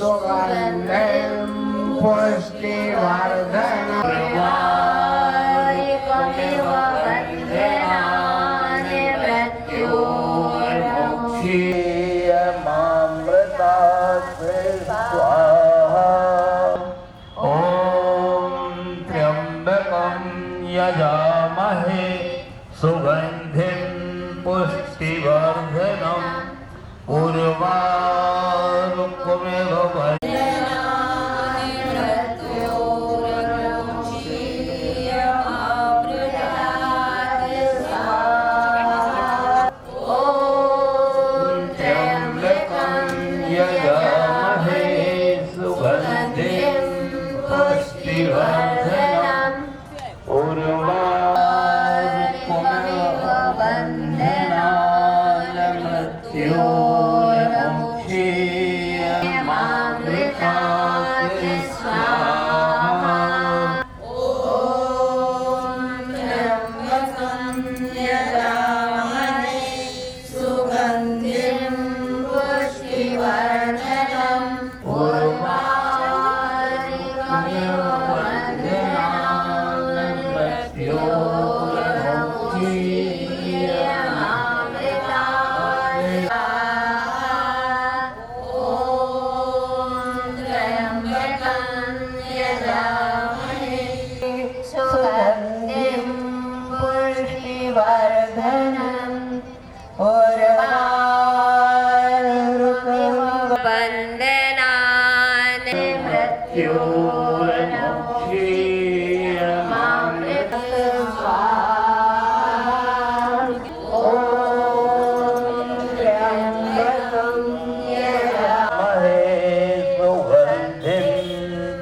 सुगन्धिं पुष्टिवर्धनमिव वन्दनानि मृत्योर्मुक्षीयमामृतात् स्वाहा। ॐ त्र्यम्बकं यजामहे सुगन्धिं पुष्टिवर्धनम् उर्वारुकमिव वन्दनानि मृत्योर्मुक्षीयमामृतात् स्वाहा। ॐ त्र्यम्बकं यजामहे सुगन्धिं पुष्टिवर्धनम् उर्वारुकमिव वन्दनानि मृत्योर्मुक्षीयमामृतात् स्वाहा। ॐ त्र्यम्बकं यजामहे सुगन्धिं पुष्टिवर्धनम् उर्वारुकमिव वन्दनानि मृत्योर्मुक्षीयमामृतात् सुगन्धिं पुष्टिवर्धनम् उर्वारुकमिव वन्दनानि मृत्योर्मुक्षीयमामृतात् स्वाहा। ॐ त्र्यम्बकं यजामहे सुगन्धिं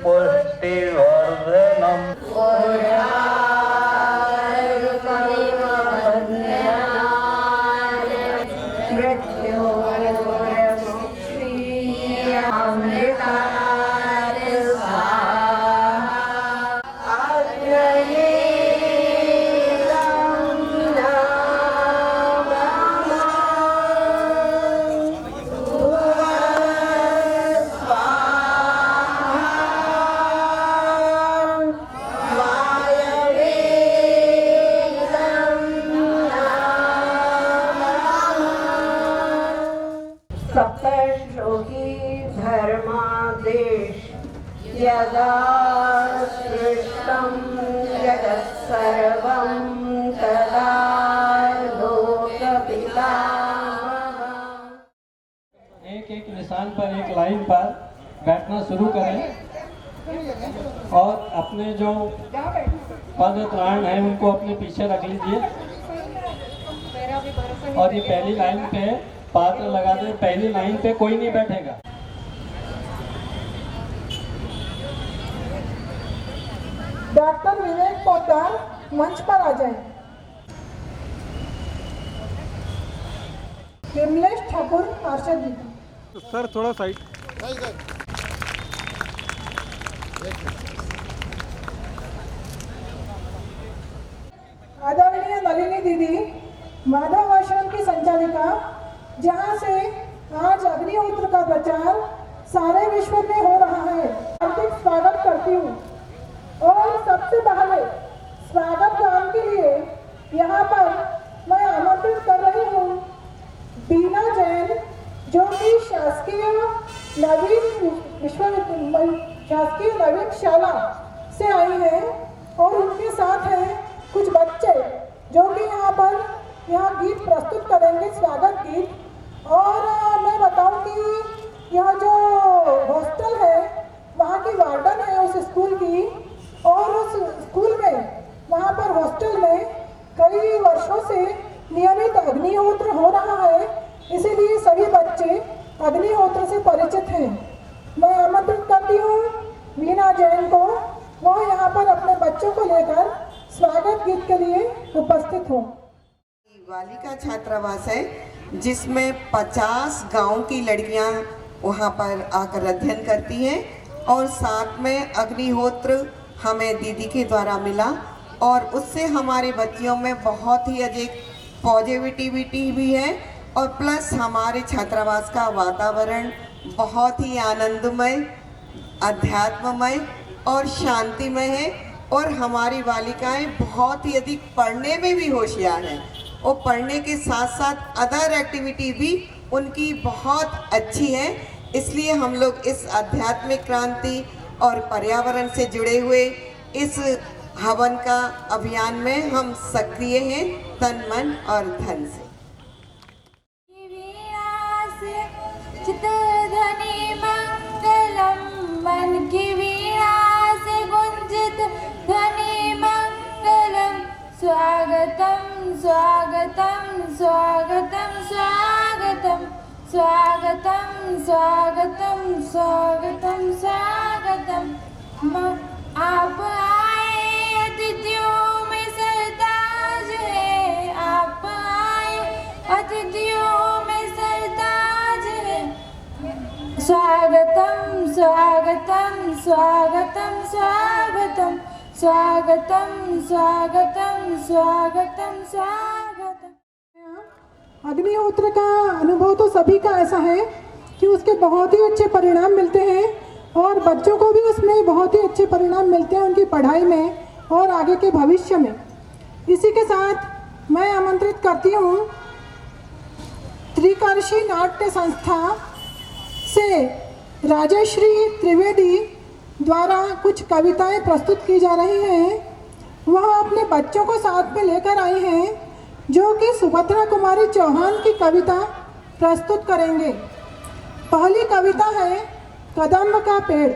पुष्टिवर्धनम् उर्वारुकमिव वन्दनानि मृत्योर्मुक्षीयमामृतात् स्वाहा। अग्नयेदं सप्तश्लोकी धर्मादेश यदा सृष्टं जगत्सर्वं तदा लोकपितामहः। एक एक निशान पर एक लाइन पर बैठना शुरू करें और अपने जो पद त्राण हैं उनको अपने पीछे रख लीजिए और ये पहली लाइन पे पात्र लगा दें। पहली लाइन पे कोई नहीं बैठेगा। डॉक्टर विवेक पोद्दार मंच पर आ जाएं। विमलेश ठाकुर पार्षद जी। सर थोड़ा साइड। आदरणीय नलिनी दीदी माधव आश्रम की संचालिका, जहां से आज अग्निहोत्र का प्रचार सारे विश्व में हो रहा है, हार्दिक स्वागत करती हूँ। और सबसे पहले स्वागत गान के लिए यहाँ पर मैं आमंत्रित कर रही हूँ बीना जैन, जो कि शासकीय नवीन शाला से आई हैं और उनके साथ हैं कुछ बच्चे जो कि यहाँ गीत प्रस्तुत करेंगे, स्वागत गीत। और मैं बताऊं कि यह जो हॉस्टल है वहाँ की वार्डन है उस स्कूल की, और उस स्कूल में वहाँ पर हॉस्टल में कई वर्षों से नियमित अग्निहोत्र हो रहा है, इसीलिए सभी बच्चे अग्निहोत्र से परिचित हैं। मैं आमंत्रित करती हूँ मीना जैन को, वो यहाँ पर अपने बच्चों को लेकर स्वागत गीत के लिए उपस्थित हो। बालिका छात्रावास है जिसमें 50 गांव की लड़कियां वहां पर आकर अध्ययन करती हैं, और साथ में अग्निहोत्र हमें दीदी के द्वारा मिला और उससे हमारे बच्चियों में बहुत ही अधिक पॉजिटिविटी भी है, और प्लस हमारे छात्रावास का वातावरण बहुत ही आनंदमय, अध्यात्ममय और शांतिमय है। और हमारी बालिकाएं बहुत ही अधिक पढ़ने में भी होशियार हैं और पढ़ने के साथ साथ अदर एक्टिविटी भी उनकी बहुत अच्छी है। इसलिए हम लोग इस आध्यात्मिक क्रांति और पर्यावरण से जुड़े हुए इस हवन का अभियान में हम सक्रिय हैं, तन मन और धन से। चित्तध्वनि मंगलम, मन की वीणा से गुंजित ध्वनि मंगलम। स्वागतम स्वागतम स्वागतम स्वागतम स्वागतम स्वागतम स्वागतम स्वागतम। आप आए अतिथियों में सरताज है, आप आए अतिथियों में सरताज है। स्वागतम स्वागतम स्वागतम स्वागतम स्वागतम स्वागतम स्वागतम स्वागतम। अग्निहोत्र का अनुभव तो सभी का ऐसा है कि उसके बहुत ही अच्छे परिणाम मिलते हैं और बच्चों को भी उसमें बहुत ही अच्छे परिणाम मिलते हैं उनकी पढ़ाई में और आगे के भविष्य में। इसी के साथ मैं आमंत्रित करती हूँ त्रिकर्षी नाट्य संस्था से राजश्री त्रिवेदी द्वारा कुछ कविताएं प्रस्तुत की जा रही हैं। वह अपने बच्चों को साथ में लेकर आई हैं जो कि सुभद्रा कुमारी चौहान की कविता प्रस्तुत करेंगे। पहली कविता है कदम्ब का पेड़।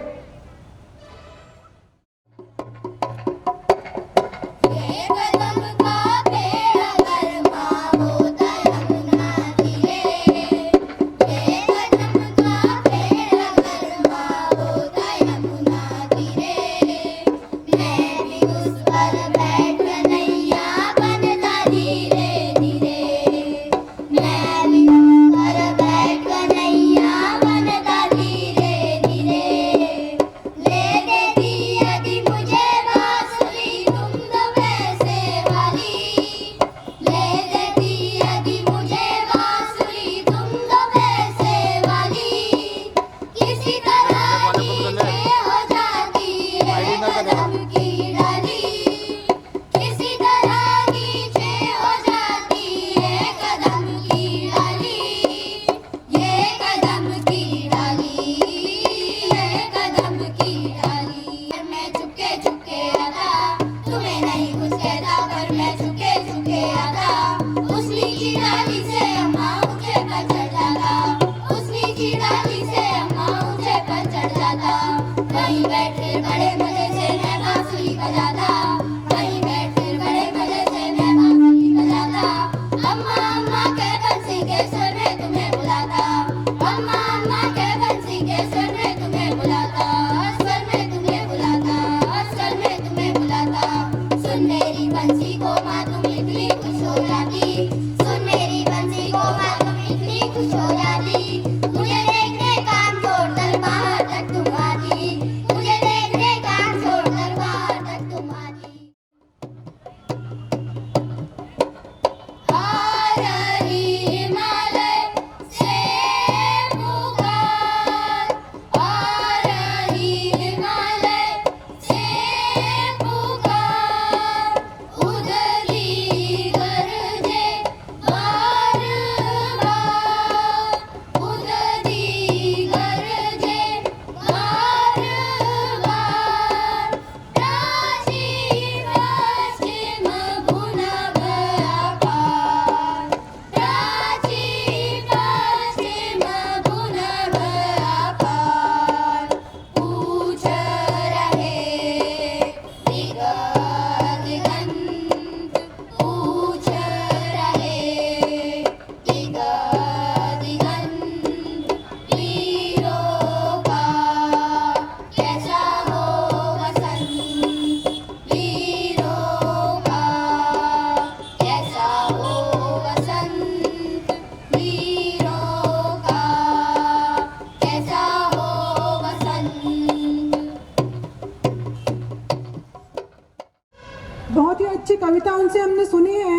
बहुत ही अच्छी कविता उनसे हमने सुनी है,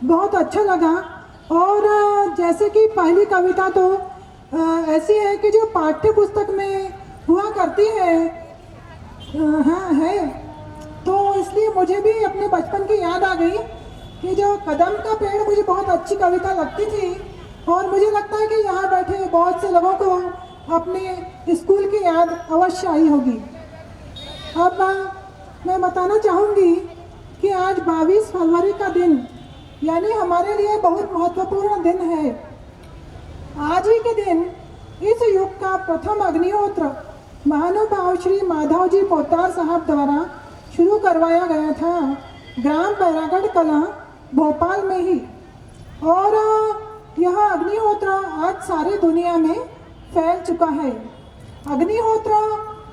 बहुत अच्छा लगा। और जैसे कि पहली कविता तो ऐसी है कि जो पाठ्य पुस्तक में हुआ करती है। हाँ है, तो इसलिए मुझे भी अपने बचपन की याद आ गई कि जो कदम का पेड़ मुझे बहुत अच्छी कविता लगती थी, और मुझे लगता है कि यहाँ बैठे बहुत से लोगों को अपने स्कूल की याद अवश्य आई होगी। अब मैं बताना चाहूँगी कि आज 22 फरवरी का दिन यानी हमारे लिए बहुत महत्वपूर्ण दिन है। आज ही के दिन इस युग का प्रथम अग्निहोत्र महानुभाव श्री माधव जी पोतार साहब द्वारा शुरू करवाया गया था, ग्राम बैरागढ़ कला भोपाल में ही। और यह अग्निहोत्र आज सारी दुनिया में फैल चुका है। अग्निहोत्र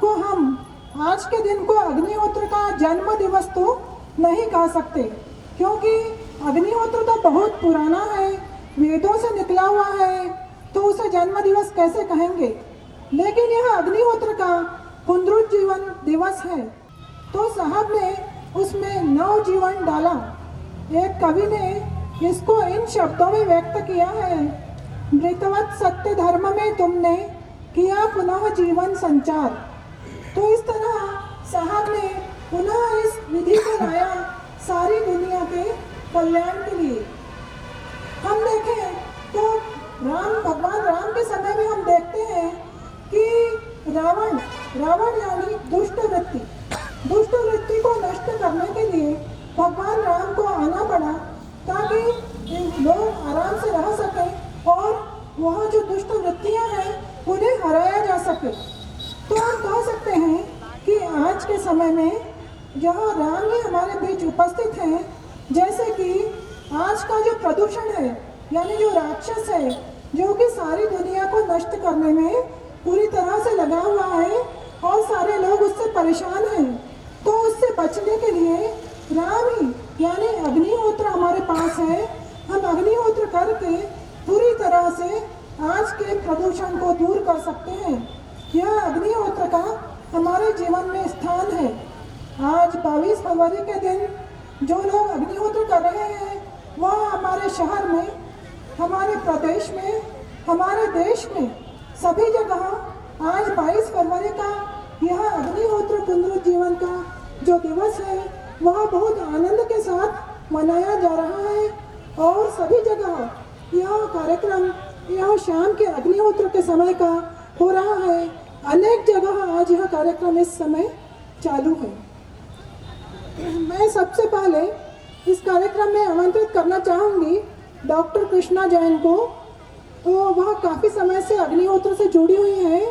को हम आज के दिन को अग्निहोत्र का जन्म दिवस तो नहीं कह सकते, क्योंकि अग्निहोत्र तो बहुत पुराना है, वेदों से निकला हुआ है, तो उसे जन्म दिवस कैसे कहेंगे। लेकिन यह अग्निहोत्र का पुनरुज्जीवन दिवस है, तो साहब ने उसमें नवजीवन डाला। एक कवि ने इसको इन शब्दों में व्यक्त किया है, मृतवत सत्य धर्म में तुमने किया पुनः जीवन संचार। तो इस तरह साहब ने पुनः इस विधि को लाया सारी दुनिया के कल्याण के लिए। हम देखें तो भगवान राम के समय में हम देखते हैं कि रावण यानी दुष्ट वृत्ति को नष्ट करने के लिए भगवान राम को आना पड़ा, ताकि लोग आराम से रह सकें और वह जो दुष्ट वृत्तियां हैं उन्हें हराया जा सके। तो हम कह सकते हैं कि आज के समय में जहाँ राम ही हमारे बीच उपस्थित हैं, जैसे कि आज का जो प्रदूषण है यानी जो राक्षस है, जो कि सारी दुनिया को नष्ट करने में पूरी तरह से लगा हुआ है और सारे लोग उससे परेशान हैं, तो उससे बचने के लिए राम ही यानी अग्निहोत्र हमारे पास है। हम अग्निहोत्र करके पूरी तरह से आज के प्रदूषण को दूर कर सकते हैं। यह अग्निहोत्र का हमारे जीवन में स्थान है। आज 22 फरवरी के दिन जो लोग अग्निहोत्र कर रहे हैं, वह हमारे शहर में, हमारे प्रदेश में, हमारे देश में सभी जगह आज 22 फरवरी का यह अग्निहोत्र पुनरुज्जीवन का जो दिवस है वह बहुत आनंद के साथ मनाया जा रहा है। और सभी जगह यह कार्यक्रम यह शाम के अग्निहोत्र के समय का हो रहा है। अनेक जगह आज यह कार्यक्रम इस समय चालू है। मैं सबसे पहले इस कार्यक्रम में आमंत्रित करना चाहूँगी डॉक्टर कृष्णा जैन को। तो वह काफ़ी समय से अग्निहोत्र से जुड़ी हुई हैं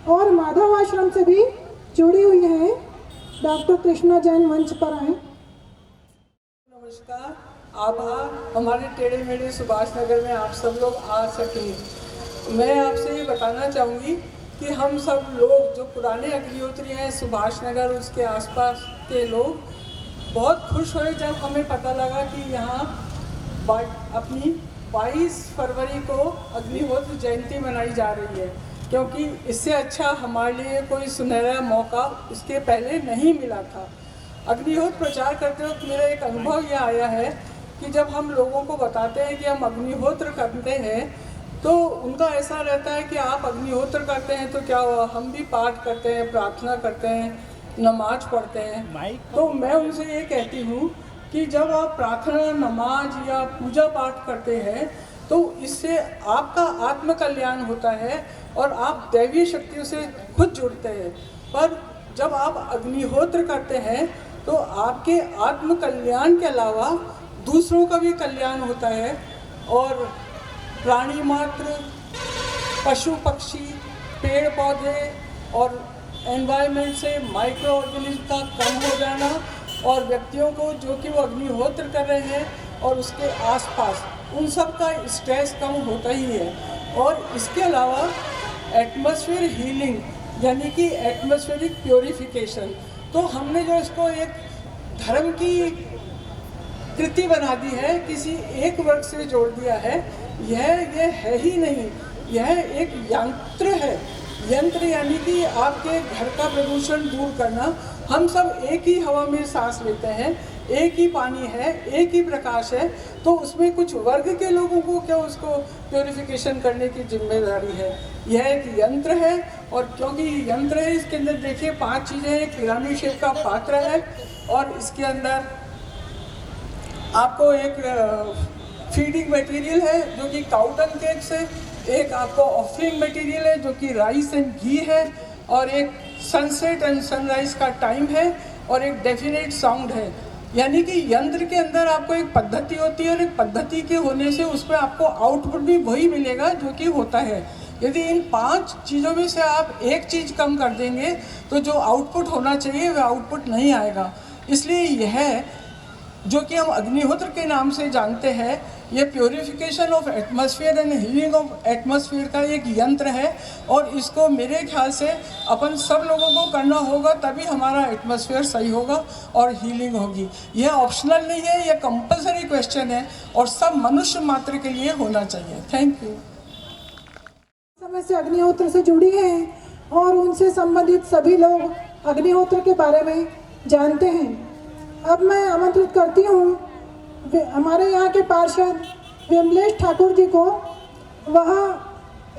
और माधव आश्रम से भी जुड़ी हुई हैं। डॉक्टर कृष्णा जैन मंच पर आए। नमस्कार, आभार हमारे टेढ़े मेढ़े सुभाष नगर में आप सब लोग आ सके। मैं आपसे ये बताना चाहूँगी कि हम सब लोग जो पुराने अग्निहोत्री हैं सुभाष नगर उसके आसपास के लोग बहुत खुश हुए जब हमें पता लगा कि यहाँ अपनी 22 फरवरी को अग्निहोत्र जयंती मनाई जा रही है, क्योंकि इससे अच्छा हमारे लिए कोई सुनहरा मौका इसके पहले नहीं मिला था। अग्निहोत्र प्रचार करते वक्त मेरा एक अनुभव यह आया है कि जब हम लोगों को बताते हैं कि हम अग्निहोत्र करते हैं तो उनका ऐसा रहता है कि आप अग्निहोत्र करते हैं तो क्या हुआ, हम भी पाठ करते हैं, प्रार्थना करते हैं, नमाज पढ़ते हैं। तो मैं उनसे ये कहती हूँ कि जब आप प्रार्थना, नमाज या पूजा पाठ करते हैं तो इससे आपका आत्म कल्याण होता है और आप दैवीय शक्तियों से खुद जुड़ते हैं। पर जब आप अग्निहोत्र करते हैं तो आपके आत्म कल्याण के अलावा दूसरों का भी कल्याण होता है और प्राणी मात्र, पशु पक्षी, पेड़ पौधे और एनवायरनमेंट से माइक्रो ऑर्गेनिज्म का कम हो जाना और व्यक्तियों को जो कि वो अग्निहोत्र कर रहे हैं और उसके आसपास उन सब का स्ट्रेस कम होता ही है। और इसके अलावा एटमॉस्फेयर हीलिंग यानी कि एटमॉस्फेरिक प्योरिफिकेशन, तो हमने जो इसको एक धर्म की कृति बना दी है, किसी एक वर्ग से जोड़ दिया है। यह है ही नहीं, यह एक यंत्र है। यंत्र यानी कि आपके घर का प्रदूषण दूर करना। हम सब एक ही हवा में सांस लेते हैं, एक ही पानी है, एक ही प्रकाश है, तो उसमें कुछ वर्ग के लोगों को क्या उसको प्योरिफिकेशन करने की जिम्मेदारी है। यह एक यंत्र है, और क्योंकि ये यंत्र है इसके अंदर देखिए 5 चीज़ें, एक पिरामिड शेप का पात्र है और इसके अंदर आपको एक फीडिंग मटेरियल है जो कि काउडंग केक से, एक आपको ऑफरिंग मटेरियल है जो कि राइस एंड घी है, और एक सनसेट एंड सनराइज का टाइम है, और एक डेफिनेट साउंड है। यानी कि यंत्र के अंदर आपको एक पद्धति होती है और एक पद्धति के होने से उसमें आपको आउटपुट भी वही मिलेगा जो कि होता है। यदि इन 5 चीज़ों में से आप एक चीज़ कम कर देंगे तो जो आउटपुट होना चाहिए वह आउटपुट नहीं आएगा। इसलिए यह जो कि हम अग्निहोत्र के नाम से जानते हैं, ये purification of atmosphere and healing of atmosphere का एक यंत्र है, और इसको मेरे ख्याल से अपन सब लोगों को करना होगा, तभी हमारा एटमॉस्फेयर सही होगा और हीलिंग होगी। यह ऑप्शनल नहीं है, यह कंपलसरी क्वेश्चन है और सब मनुष्य मात्र के लिए होना चाहिए। Thank you. समय से अग्निहोत्र से जुड़ी हैं और उनसे संबंधित सभी लोग अग्निहोत्र के बारे में जानते हैं। अब मैं आमंत्रित करती हूँ हमारे यहाँ के पार्षद विमलेश ठाकुर जी को, वह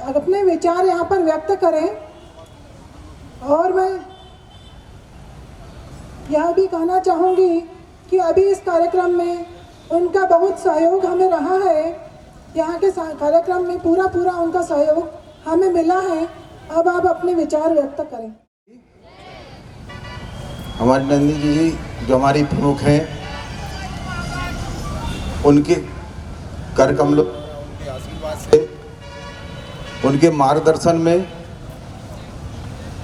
अपने विचार यहाँ पर व्यक्त करें। और मैं यह भी कहना चाहूँगी कि अभी इस कार्यक्रम में उनका बहुत सहयोग हमें रहा है, यहाँ के कार्यक्रम में पूरा उनका सहयोग हमें मिला है। अब आप अपने विचार व्यक्त करें। हमारे नंदी जी जो हमारी प्रमुख हैं, उनके कर कमलों के आशीर्वाद से, उनके मार्गदर्शन में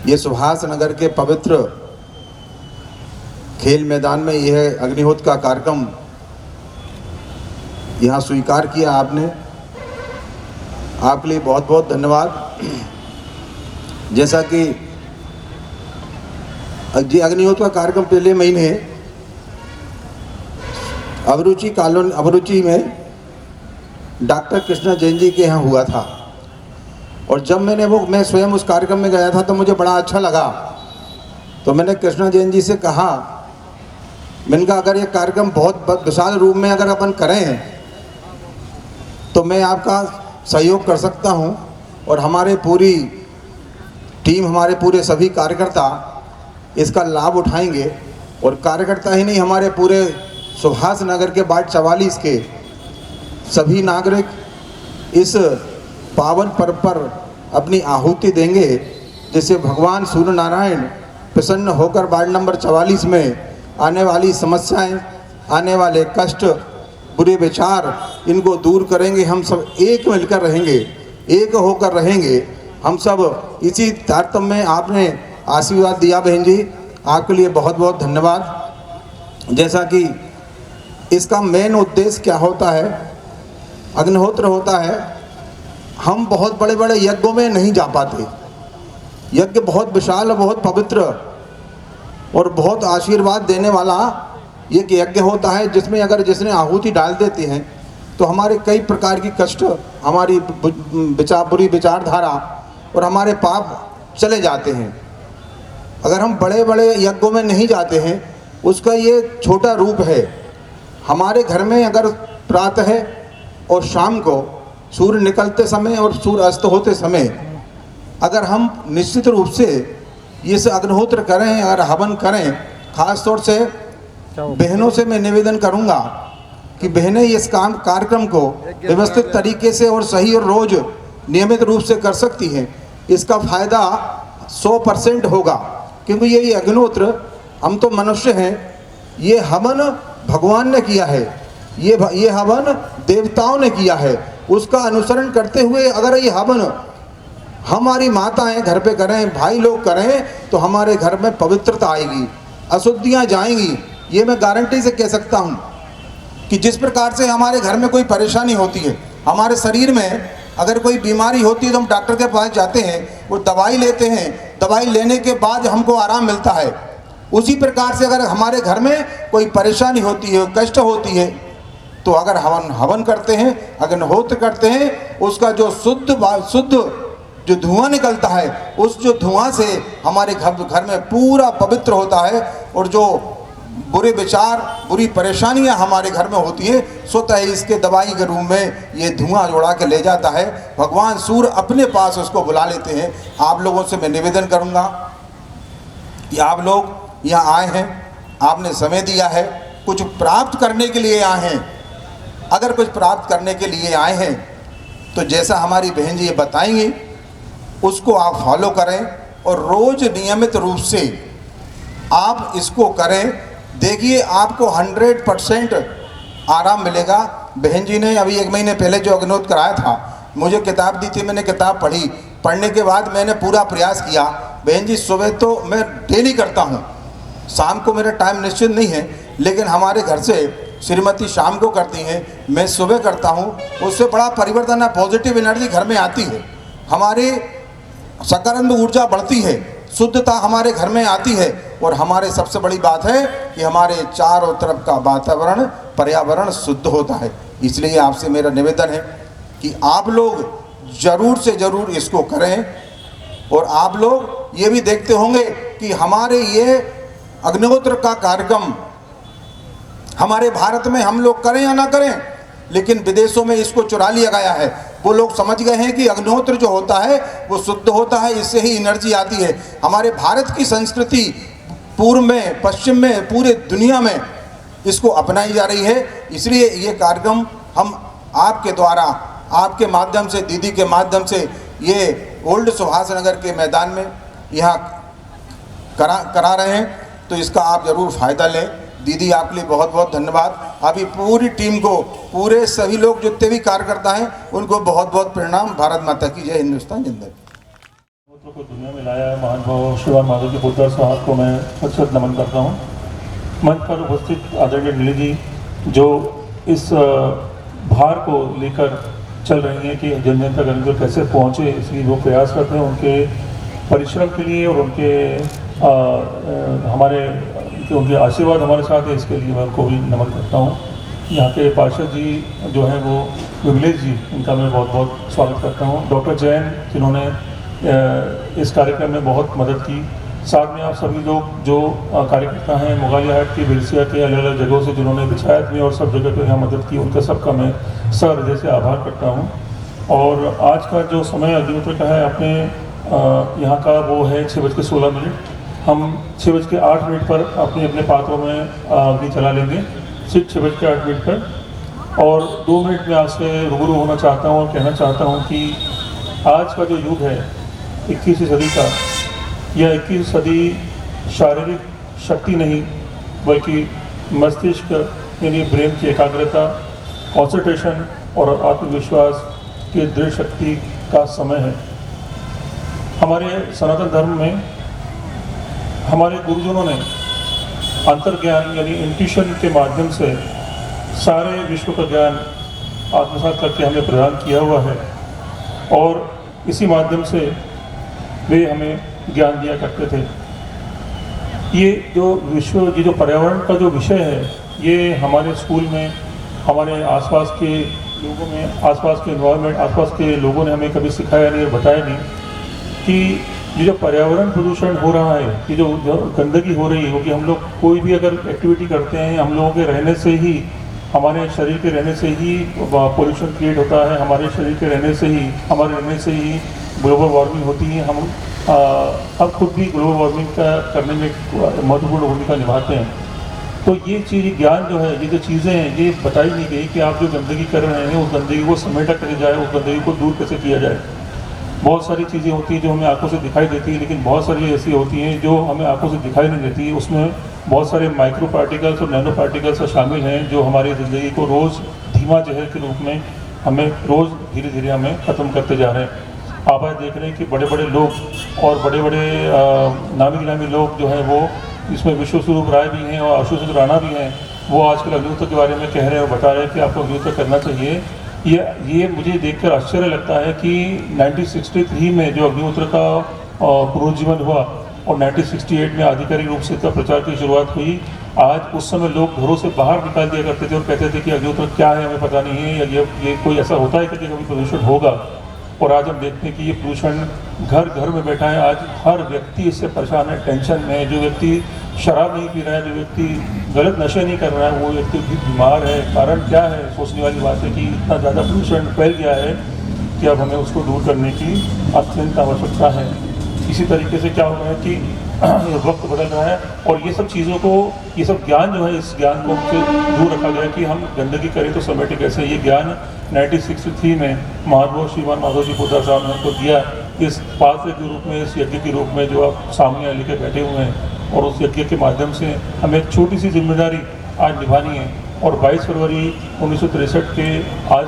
ये सुभाष नगर के पवित्र खेल मैदान में यह अग्निहोत्र का कार्यक्रम यहाँ स्वीकार किया आपने। आपके लिए बहुत बहुत धन्यवाद। जैसा कि जी अग्निहोत्र का कार्यक्रम पिछले महीने अभिरुचि में डॉक्टर कृष्णा जैन जी के यहाँ हुआ था, और जब मैं स्वयं उस कार्यक्रम में गया था तो मुझे बड़ा अच्छा लगा। तो मैंने कृष्णा जैन जी से कहा, मैंने कहा अगर ये कार्यक्रम बहुत विशाल रूप में अगर अपन करें तो मैं आपका सहयोग कर सकता हूँ, और हमारे पूरी टीम, हमारे पूरे सभी कार्यकर्ता इसका लाभ उठाएंगे। और कार्यकर्ता ही नहीं, हमारे पूरे सुभाष नगर के वार्ड 44 के सभी नागरिक इस पावन पर्व पर अपनी आहुति देंगे, जिससे भगवान सूर्य नारायण प्रसन्न होकर वार्ड नंबर 44 में आने वाली समस्याएं, आने वाले कष्ट, बुरे विचार, इनको दूर करेंगे। हम सब एक मिलकर रहेंगे, एक होकर रहेंगे। हम सब इसी तारतम्य में आपने आशीर्वाद दिया बहन जी, आपके लिए बहुत बहुत धन्यवाद। जैसा कि इसका मेन उद्देश्य क्या होता है, अग्निहोत्र होता है। हम बहुत बड़े बड़े यज्ञों में नहीं जा पाते। यज्ञ बहुत विशाल, बहुत पवित्र और बहुत आशीर्वाद देने वाला ये यज्ञ होता है, जिसमें अगर जिसने आहुति डाल देती हैं तो हमारे कई प्रकार की कष्ट, हमारी बुरी विचारधारा और हमारे पाप चले जाते हैं। अगर हम बड़े बड़े यज्ञों में नहीं जाते हैं, उसका ये छोटा रूप है। हमारे घर में अगर प्रातः और शाम को सूर्य निकलते समय और सूर्य अस्त होते समय अगर हम निश्चित रूप से ये से अग्निहोत्र करें, अगर हवन करें, खास तौर से बहनों से मैं निवेदन करूंगा कि बहनें इस कार्यक्रम को व्यवस्थित तरीके से और सही और रोज नियमित रूप से कर सकती हैं। इसका फायदा 100% होगा, क्योंकि ये अग्निहोत्र, हम तो मनुष्य हैं, ये हवन भगवान ने किया है, ये हवन देवताओं ने किया है। उसका अनुसरण करते हुए अगर ये हवन हमारी माताएं घर पे करें, भाई लोग करें, तो हमारे घर में पवित्रता आएगी, अशुद्धियां जाएंगी। ये मैं गारंटी से कह सकता हूँ कि जिस प्रकार से हमारे घर में कोई परेशानी होती है, हमारे शरीर में अगर कोई बीमारी होती है तो हम डॉक्टर के पास जाते हैं, वो दवाई लेते हैं, दवाई लेने के बाद हमको आराम मिलता है। उसी प्रकार से अगर हमारे घर में कोई परेशानी होती है, कष्ट होती है, तो अगर हवन करते हैं, अग्निहोत्र करते हैं, उसका जो शुद्ध जो धुआं निकलता है, उस जो धुआं से हमारे घर में पूरा पवित्र होता है, और जो बुरे विचार, बुरी परेशानियां हमारे घर में होती है, स्वतः इसके दवाई के रूप में ये धुआं उड़ा के ले जाता है। भगवान सूर्य अपने पास उसको बुला लेते हैं। आप लोगों से मैं निवेदन करूंगा कि आप लोग यहाँ आए हैं, आपने समय दिया है, कुछ प्राप्त करने के लिए आए हैं। अगर कुछ प्राप्त करने के लिए आए हैं तो जैसा हमारी बहन जी ये बताएंगी उसको आप फॉलो करें और रोज़ नियमित रूप से आप इसको करें। देखिए आपको 100% आराम मिलेगा। बहन जी ने अभी 1 महीने पहले जो अग्निहोत्र कराया था, मुझे किताब दी थी, मैंने किताब पढ़ी, पढ़ने के बाद मैंने पूरा प्रयास किया। बहन जी सुबह तो मैं डेली करता हूँ, शाम को मेरा टाइम निश्चित नहीं है, लेकिन हमारे घर से श्रीमती शाम को करती हैं, मैं सुबह करता हूँ। उससे बड़ा परिवर्तन है, पॉजिटिव एनर्जी घर में आती है, हमारी सकारात्मक ऊर्जा बढ़ती है, शुद्धता हमारे घर में आती है। और हमारे सबसे बड़ी बात है कि हमारे चारों तरफ का वातावरण, पर्यावरण शुद्ध होता है। इसलिए आपसे मेरा निवेदन है कि आप लोग ज़रूर से ज़रूर इसको करें। और आप लोग ये भी देखते होंगे कि हमारे ये अग्निहोत्र का कार्यक्रम हमारे भारत में हम लोग करें या ना करें, लेकिन विदेशों में इसको चुरा लिया गया है। वो लोग समझ गए हैं कि अग्निहोत्र जो होता है वो शुद्ध होता है, इससे ही एनर्जी आती है। हमारे भारत की संस्कृति पूर्व में, पश्चिम में, पूरे दुनिया में इसको अपनाई जा रही है। इसलिए ये कार्यक्रम हम आपके द्वारा, आपके माध्यम से, दीदी के माध्यम से ये ओल्ड सुभाष नगर के मैदान में यहाँ करा रहे हैं, तो इसका आप ज़रूर फ़ायदा लें। दीदी आपके लिए बहुत बहुत धन्यवाद। अभी पूरी टीम को, पूरे सभी लोग जितने भी कार्यकर्ता हैं उनको बहुत बहुत प्रणाम। भारत माता की जय, हिंदुस्तान जिंदाबाद। को दुनिया में लाया है महान भाव शिवान माधव के पुत्र साहब को मैं सचमुच नमन करता हूँ। मंच पर उपस्थित आदरणीय नीली जी जो इस भार को लेकर चल रही हैं कि जन जन तक अग्निहोत्र कैसे पहुँचे, इसलिए वो प्रयास करते हैं। उनके परिश्रम के लिए और उनके आशीर्वाद हमारे साथ है, इसके लिए मैं उनको भी नमन करता हूँ। यहाँ के पार्षद जी जो हैं वो विमलेश जी, इनका मैं बहुत बहुत स्वागत करता हूँ। डॉक्टर जैन जिन्होंने इस कार्यक्रम में बहुत मदद की, साथ में आप सभी लोग जो कार्यकर्ता हैं मुगालिया हाट की, बिरसिया के अलग अलग जगहों से जिन्होंने पंचायत में और सब जगह पर यहाँ मदद की, उनका सबका मैं सहृदय से आभार करता हूँ। और आज का जो समय अग्निहोत्र का है अपने यहाँ का वो है 6:16। हम 6:08 पर अपने अपने पात्रों में अग्नि जला लेंगे, सिर्फ 6:08 पर। और 2 मिनट में आपसे रूबरू होना चाहता हूँ और कहना चाहता हूँ कि आज का जो युग है 21वीं सदी का, यह 21वीं सदी शारीरिक शक्ति नहीं बल्कि मस्तिष्क यानी ब्रेन की एकाग्रता, कंसंट्रेशन और आत्मविश्वास की दृढ़ शक्ति का समय है। हमारे सनातन धर्म में हमारे गुरुजनों ने अंतर्ज्ञान यानी इंट्यूशन के माध्यम से सारे विश्व का ज्ञान आत्मसात करके हमें प्रदान किया हुआ है और इसी माध्यम से वे हमें ज्ञान दिया करते थे। ये जो पर्यावरण का जो विषय है, ये हमारे स्कूल में, हमारे आसपास के लोगों में, आसपास के एनवायरनमेंट, आसपास के लोगों ने हमें कभी सिखाया नहीं और बताया नहीं कि ये जो पर्यावरण प्रदूषण हो रहा है, ये जो गंदगी हो रही है, क्योंकि हम लोग कोई भी अगर एक्टिविटी करते हैं, हम लोगों के रहने से ही, हमारे शरीर के रहने से ही पोल्यूशन क्रिएट होता है, हमारे शरीर के रहने से ही, हमारे रहने से ही ग्लोबल वार्मिंग होती है। हम खुद भी ग्लोबल वार्मिंग का करने में महत्वपूर्ण भूमिका निभाते हैं। तो ये चीज़, ज्ञान जो है, ये जो चीज़ें हैं, ये बताई नहीं गई कि आप जो गंदगी कर रहे हैं उस गंदगी को समेटा करे जाए, उस गंदगी को दूर कैसे किया जाए। बहुत सारी चीज़ें होती हैं जो हमें आंखों से दिखाई देती है, लेकिन बहुत सारी ऐसी होती हैं जो हमें आंखों से दिखाई नहीं देती। उसमें बहुत सारे माइक्रो पार्टिकल्स और नैनो पार्टिकल्स शामिल हैं जो हमारी ज़िंदगी को रोज़ धीमा जहर के रूप में हमें रोज़ धीरे धीरे हमें ख़त्म करते जा रहे हैं। आप आज देख रहे हैं कि बड़े बड़े लोग और बड़े बड़े नामी गिरामी लोग जो हैं वो इसमें विश्व स्वरूप राय भी हैं और आशुतोष राणा भी हैं, वो आजकल अग्निहोत्र के बारे में कह रहे हैं और बता रहे हैं कि आपको अग्निहोत्र करना चाहिए। ये मुझे देखकर आश्चर्य लगता है कि 1963 में जो अग्निहोत्र का पुनर्जीवन हुआ और 1968 में आधिकारिक रूप से इसका प्रचार की शुरुआत हुई। आज उस समय लोग घरों से बाहर निकाल दिया करते थे और कहते थे कि अग्निहोत्र क्या है हमें पता नहीं है, या ये कोई ऐसा होता है कि कभी प्रदूषण होगा। और आज हम देखते हैं कि ये पोल्यूशन घर घर में बैठा है। आज हर व्यक्ति इससे परेशान है, टेंशन में है। जो व्यक्ति शराब नहीं पी रहा है, जो व्यक्ति गलत नशे नहीं कर रहा है, वो व्यक्ति भी बीमार है। कारण क्या है? सोचने वाली बात है कि इतना ज़्यादा पोल्यूशन फैल गया है कि अब हमें उसको दूर करने की अत्यंत आवश्यकता है। इसी तरीके से क्या हो रहा है कि वक्त बदल रहा है और ये सब चीज़ों को, ये सब ज्ञान जो है, इस ज्ञान को हमसे दूर रखा गया कि हम गंदगी करें तो समेटे कैसे। ये ज्ञान 1963 में महानुभव श्रीमान माधव जी पोद्दार साहब ने हमको दिया, इस पात्र के रूप में, इस यज्ञ के रूप में जो आप सामने लेकर बैठे हुए हैं। और उस यज्ञ के माध्यम से हमें एक छोटी सी जिम्मेदारी आज निभानी है। और 22 फरवरी 1963 के आज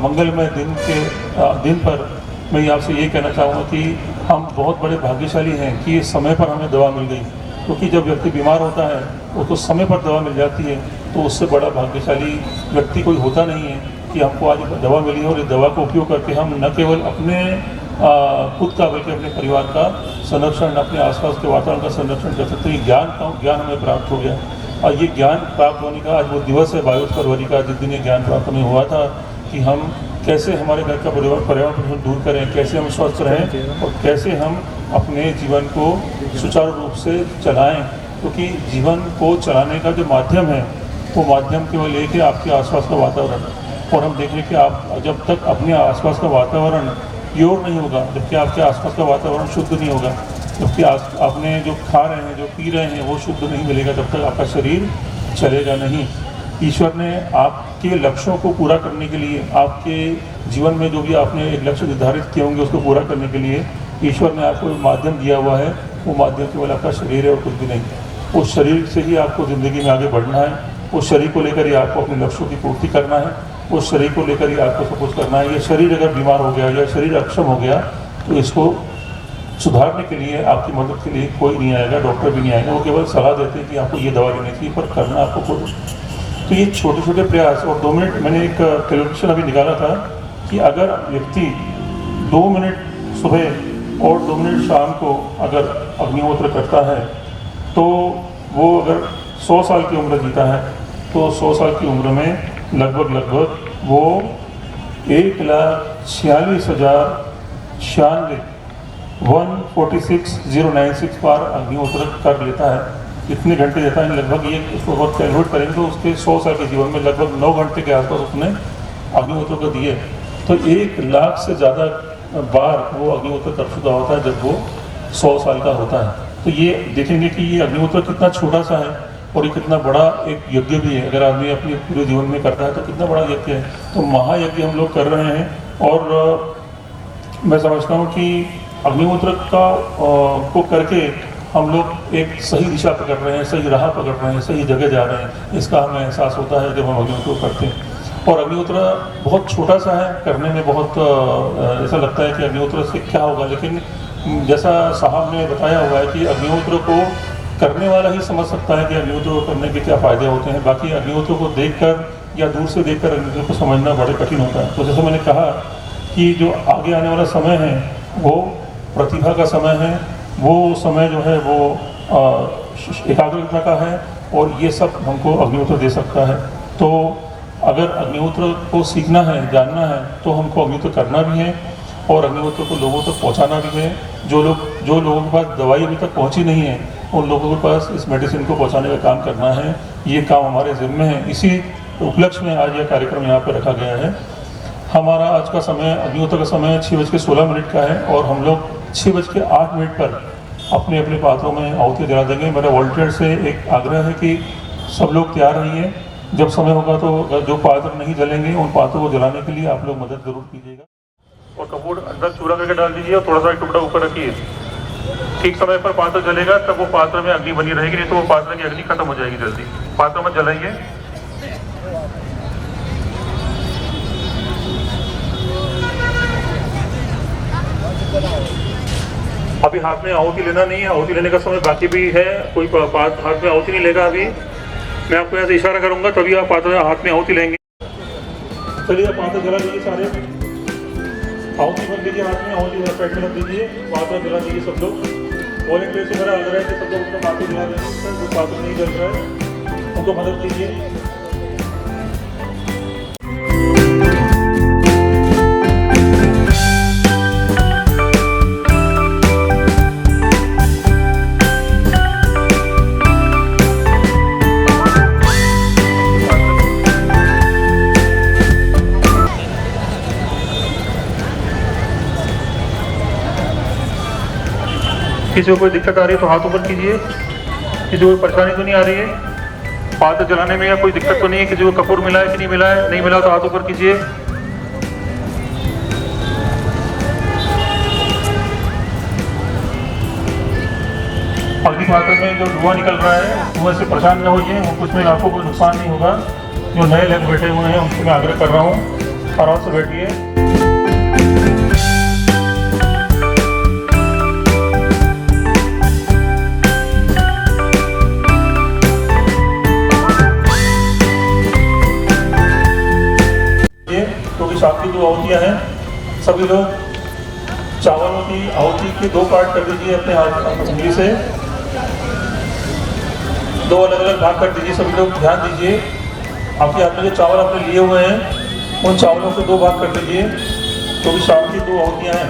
मंगलमय दिन पर मैं आपसे ये कहना चाहूँगा कि हम बहुत बड़े भाग्यशाली हैं कि इस समय पर हमें दवा मिल गई। क्योंकि जब व्यक्ति बीमार होता है उसको समय पर दवा मिल जाती है, तो उससे बड़ा भाग्यशाली व्यक्ति कोई होता नहीं है कि हमको आज दवा मिली है। और इस दवा का उपयोग करके हम न केवल अपने खुद का बल्कि अपने परिवार का संरक्षण, अपने आसपास के वातावरण का संरक्षण कर सकते हैं। ज्ञान हमें प्राप्त हो गया और ये ज्ञान प्राप्त होने का आज वो दिवस है 22 फरवरी का, जिस दिन ये ज्ञान प्राप्त हमें हुआ था कि हम कैसे हमारे घर का पर्यावरण प्रदूषण दूर करें, कैसे हम स्वस्थ रहें और कैसे हम अपने जीवन को सुचारू रूप से चलाएं। क्योंकि जीवन को चलाने का जो माध्यम है वो माध्यम केवल एक है, आपके आसपास का वातावरण। और हम देख रहे हैं कि आप जब तक अपने आसपास का वातावरण प्योर नहीं होगा, जबकि आपके आसपास का वातावरण शुद्ध नहीं होगा, जबकि आपने जो खा रहे हैं, जो पी रहे हैं वो शुद्ध नहीं मिलेगा, तब तक आपका शरीर चलेगा नहीं। ईश्वर ने आपके लक्ष्यों को पूरा करने के लिए, आपके जीवन में जो भी आपने एक लक्ष्य निर्धारित किए होंगे उसको पूरा करने के लिए ईश्वर ने आपको माध्यम दिया हुआ है। वो माध्यम केवल आपका शरीर है और कुछ भी नहीं। उस शरीर से ही आपको ज़िंदगी में आगे बढ़ना है, उस शरीर को लेकर ही आपको अपने लक्ष्यों की पूर्ति करना है, उस शरीर को लेकर ही आपको सब कुछ करना है। ये शरीर अगर बीमार हो गया या शरीर अक्षम हो गया तो इसको सुधारने के लिए, आपकी मदद के लिए कोई नहीं आएगा, डॉक्टर भी नहीं आएगा। वो केवल सलाह देते हैं कि आपको ये दवा लेनी चाहिए, पर करना आपको खुद। तो ये छोटे छोटे प्रयास। और 2 मिनट मैंने एक कैलकुलेशन अभी निकाला था कि अगर व्यक्ति 2 मिनट सुबह और 2 मिनट शाम को अगर अग्निहोत्र करता है तो वो अगर 100 साल की उम्र जीता है तो 100 साल की उम्र में लगभग वो 1,46,096 बार अग्निहोत्र कर लेता है। कितने घंटे देता है लगभग, ये उसको बहुत कैलकुलेट करेंगे तो उसके 100 साल के जीवन में लगभग 9 घंटे के आसपास उसने अग्निहोत्र को दिए। तो 1 लाख से ज़्यादा बार वो अग्निहोत्र कर चुका होता है जब वो 100 साल का होता है। तो ये देखेंगे कि ये अग्निहोत्र कितना छोटा सा है और ये कितना बड़ा एक यज्ञ भी है। अगर आदमी अपने पूरे जीवन में करता है तो कितना बड़ा यज्ञ है। तो महायज्ञ हम लोग कर रहे हैं और मैं समझता हूँ कि अग्निहोत्र को करके हम लोग एक सही दिशा पकड़ रहे हैं, सही राह पकड़ रहे हैं, सही जगह जा रहे हैं। इसका हमें एहसास होता है जब हम अग्निहोत्र करते हैं। और अग्निहोत्र बहुत छोटा सा है, करने में बहुत ऐसा लगता है कि अग्निहोत्र से क्या होगा, लेकिन जैसा साहब ने बताया हुआ है कि अग्निहोत्र को करने वाला ही समझ सकता है कि अग्निहोत्र को करने के क्या फ़ायदे होते हैं। बाकी अग्निहोत्र को देखकर या दूर से देखकर अग्निहोत्र को समझना बड़े कठिन होता है। तो जैसे मैंने कहा कि जो आगे आने वाला समय है वो प्रतिभा का समय है, वो समय जो है वो एकाग्रता का है और ये सब हमको अग्निहोत्र दे सकता है। तो अगर अग्निहोत्र को सीखना है, जानना है, तो हमको अग्निहोत्र करना भी है और अग्निहोत्र को लोगों तक पहुंचाना भी है। जो लोगों के पास दवाई अभी तक पहुंची नहीं है उन लोगों के पास इस मेडिसिन को पहुंचाने का काम करना है। ये काम हमारे जिम्मे है। इसी उपलक्ष्य में आज यह कार्यक्रम यहाँ पर रखा गया है। हमारा आज का समय, अग्निहोत्र का समय 6:16 का है और हम लोग 6:08 पर अपने अपने पात्रों में आहुति जला देंगे। मेरा वॉलंटियर से एक आग्रह है कि सब लोग तैयार रहिए। जब समय होगा तो जो पात्र नहीं जलेंगे उन पात्रों को जलाने के लिए आप लोग मदद जरूर कीजिएगा। और कपूर अंदर चूरा करके डाल दीजिए और थोड़ा सा टुकड़ा ऊपर रखिए। ठीक समय पर पात्र जलेगा तब वो पात्र में अग्नि बनी रहेगी, नहीं तो वो पात्र की अग्नि खत्म हो जाएगी जल्दी। पात्र में जलाइए। अभी हाथ में आहुति लेना नहीं है, आहुति लेने का समय बाकी भी है। कोई हाथ में आहुति नहीं लेगा। अभी मैं आपको यहाँ से इशारा करूंगा तभी आप पात्र हाथ में आहुति लेंगे। चलिए आप पात्र जला दीजिए, सारे आहुति भर दीजिए, हाथ में आहुति पैक में रख दीजिए, पात्र जला दीजिए। सब लोग वॉलंटियर से मेरा आग्रह है कि सब लोग अपना पात्र जला देंगे। जो पात्र नहीं जल रहा है उनको मदद कीजिए। किसी को कोई दिक्कत आ रही है तो हाथ ऊपर कीजिए। किसी को परेशानी तो नहीं आ रही है? हाथ जलाने में या कोई दिक्कत तो नहीं है? किसी को कपूर मिला है कि नहीं मिला है? नहीं मिला तो हाथ ऊपर कीजिए। अग्नि पात्र में जो धुआं निकल रहा है धुआं से परेशान न होइए, उसमें आंखों को नुकसान नहीं होगा। जो नए लोग बैठे हुए हैं उनसे मैं आग्रह कर रहा हूँ, आराम से बैठिए। क्योंकि शाम की जो आहुतियाँ हैं सभी लोग चावलों की आहुति के 2 पार्ट कर दीजिए अपने हाथ उंगली से, 2 अलग अलग भाग कर दीजिए। सभी लोग ध्यान दीजिए, आपके हाथ में जो चावल आपने लिए हुए हैं उन चावलों के 2 भाग कर दीजिए, क्योंकि शाम की 2 आहुतियाँ हैं।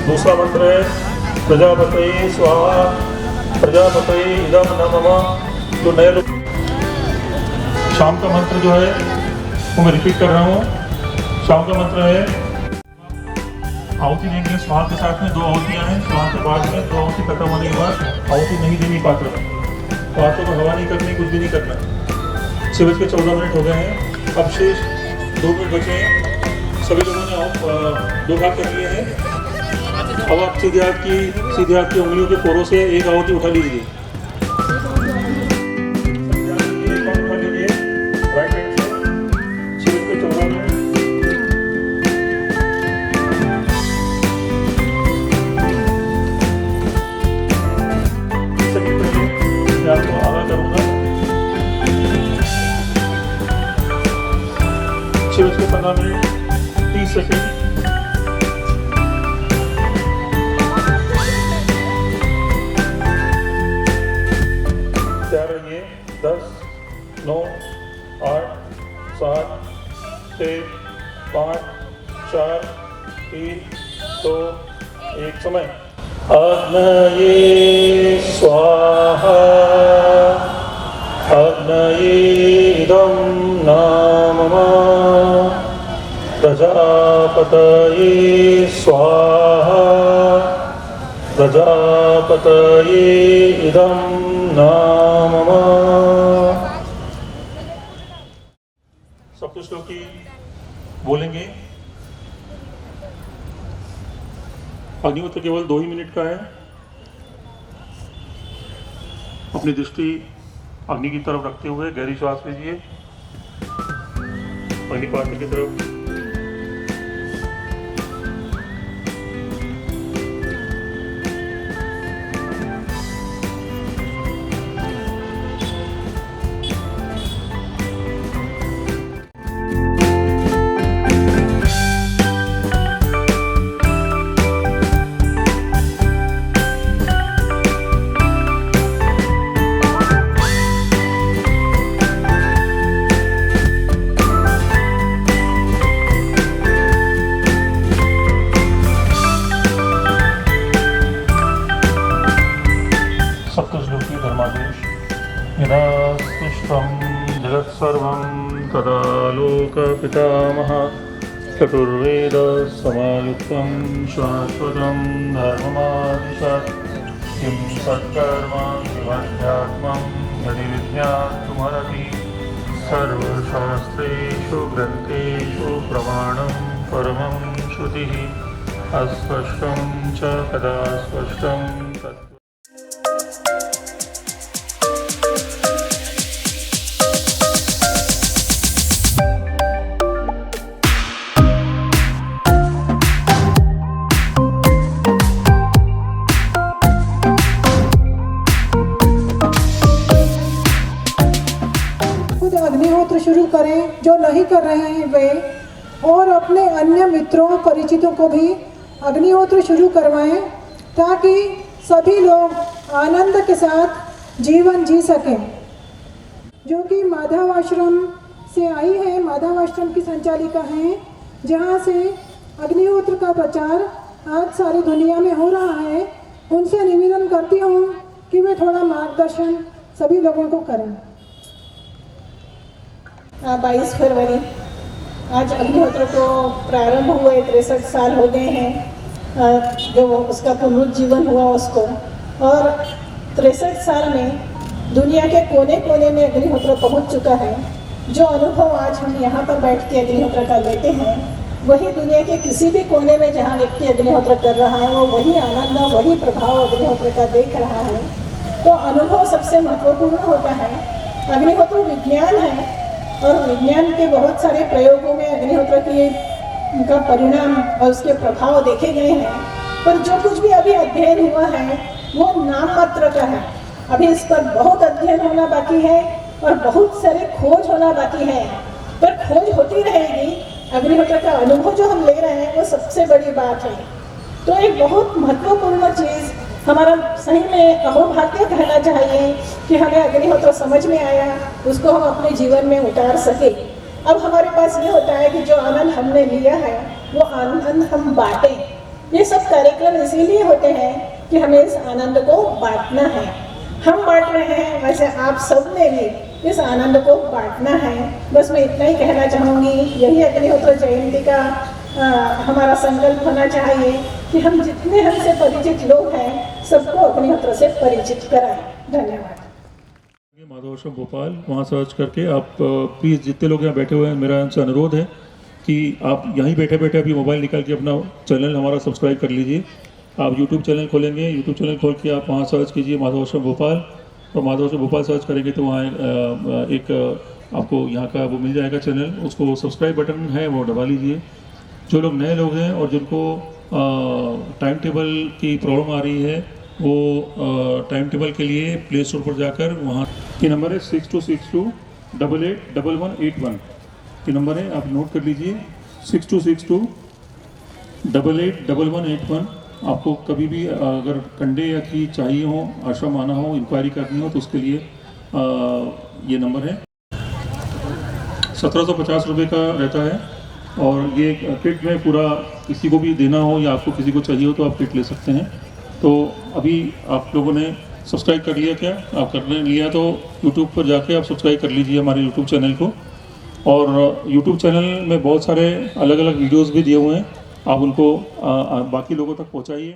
दूसरा मंत्र है प्रजापतये स्वाहा प्रजापतये इदं नमः। जो नए लोग, शाम का मंत्र जो है वो मैं रिपीट कर रहा हूँ। शाम का मंत्र है आहुति देंगे स्वाहा के साथ में 2 आहुतियाँ हैं। स्वाहा के बाद में 2 आहुति खत्म होने के बाद आहुति नहीं देनी पात्र, तो हाथों को हवा नहीं करनी, कुछ भी नहीं करना। 6:14 हो गए हैं, अब शेष 2 मिनट बचे हैं। सभी लोगों ने 2 भाग कर लिए हैं। अब आप सीधे हाथ की उंगलियों के पोरों से एक आहुति उठा लीजिए। राइट हैंड से 6:14 में आपको आगाह करूंगा। 6:15 30 सेकेंड। तैयार रहिए। 10 9 8 7 6 5 4 3 2 1 समय। अग्नये स्वाहा अग्नये इदं नमः। प्रजापतये स्वाहा प्रजापतये इदं नमः। सब कुछ लोग की बोलेंगे। अग्निहोत्र केवल 2 ही मिनट का है। अपनी दृष्टि अग्नि की तरफ रखते हुए गहरी श्वास लीजिए, अग्निपात्र की तरफ। यदा सृष्टं जगत्सर्वं तदा लोकपितामहः चतुर्वेदसमायुक्तं शाश्वतं धर्ममादिशत्। किं सत्कर्म किमध्यात्मं यदि विद्यात्मरति सर्वशास्त्रेषु ग्रन्थेषु प्रमाणं परमं श्रुतिः। अस्पष्टं च कदा स्पष्टं तत्। अग्निहोत्र शुरू करें जो नहीं कर रहे हैं वे, और अपने अन्य मित्रों परिचितों को भी अग्निहोत्र शुरू करवाएं, ताकि सभी लोग आनंद के साथ जीवन जी सकें। जो कि माधव आश्रम से आई है, माधव आश्रम की संचालिका हैं, जहां से अग्निहोत्र का प्रचार आज सारी दुनिया में हो रहा है। उनसे निवेदन करती हूँ कि वे थोड़ा मार्गदर्शन सभी लोगों को करें। 22 फरवरी आज अग्निहोत्र को प्रारंभ हुए 63 साल हो गए हैं। जो उसका पुनरुज्जीवन हुआ उसको, और 63 साल में दुनिया के कोने कोने में अग्निहोत्र पहुंच चुका है। जो अनुभव आज हम यहाँ पर बैठ के अग्निहोत्र का लेते हैं, वही दुनिया के किसी भी कोने में जहाँ व्यक्ति अग्निहोत्र कर रहा है वो वही आनंद, वही प्रभाव अग्निहोत्र का देख रहा है। तो अनुभव सबसे महत्वपूर्ण होता है। अग्निहोत्र विज्ञान है और विज्ञान के बहुत सारे प्रयोगों में अग्निहोत्र का परिणाम और उसके प्रभाव देखे गए हैं, पर जो कुछ भी अभी अध्ययन हुआ है वो नाम मात्र का है। अभी इस पर बहुत अध्ययन होना बाकी है और बहुत सारे खोज होना बाकी है, पर खोज होती रहेगी। अग्निहोत्र का अनुभव जो हम ले रहे हैं वो सबसे बड़ी बात है। तो एक बहुत महत्वपूर्ण चीज़ हमारा सही में अहोभाग्य कहना चाहिए कि हमें अग्निहोत्र समझ में आया, उसको हम अपने जीवन में उतार सके। अब हमारे पास ये होता है कि जो आनंद हमने लिया है वो आनंद हम बांटें। ये सब कार्यक्रम इसीलिए होते हैं कि हमें इस आनंद को बांटना है। हम बांट रहे हैं, वैसे आप सब ने भी इस आनंद को बांटना है। बस मैं इतना ही कहना चाहूँगी। यही अग्निहोत्र जयंती का हमारा संकल्प होना चाहिए कि हम जितने हमसे परिचित लोग हैं सबको अग्निहोत्र से परिचित कराएं। धन्यवाद। माधवाश्रम भोपाल, वहाँ सर्च करके आप प्लीज़ जितने लोग यहाँ बैठे हुए हैं, मेरा उनसे अनुरोध है कि आप यहीं बैठे बैठे अभी मोबाइल निकाल के अपना चैनल हमारा सब्सक्राइब कर लीजिए। आप यूट्यूब चैनल खोलेंगे, यूट्यूब चैनल खोल के आप वहाँ सर्च कीजिए माधवाश्रम भोपाल, और माधवाश्रम भोपाल सर्च करेंगे तो वहाँ एक आपको यहाँ का वो मिल जाएगा चैनल। उसको सब्सक्राइब बटन है वो दबा लीजिए। जो लोग नए लोग हैं और जिनको टाइम टेबल की प्रॉब्लम आ रही है, वो टाइम टेबल के लिए प्ले स्टोर पर जाकर वहाँ की नंबर है 6262881181 की नंबर है, आप नोट कर लीजिए 6262881181। आपको कभी भी अगर कंडे या की चाहिए हो, आश्रम आना हो, इंक्वायरी करनी हो तो उसके लिए ये नंबर है। 1750 रुपये का रहता है और ये किट में पूरा किसी को भी देना हो या आपको किसी को चाहिए हो तो आप किट ले सकते हैं। तो अभी आप लोगों ने सब्सक्राइब कर लिया क्या? आप करने लिया तो यूट्यूब पर जाके आप सब्सक्राइब कर लीजिए हमारे यूट्यूब चैनल को। और यूट्यूब चैनल में बहुत सारे अलग अलग वीडियोस भी दिए हुए हैं, आप उनको बाकी लोगों तक पहुंचाइए।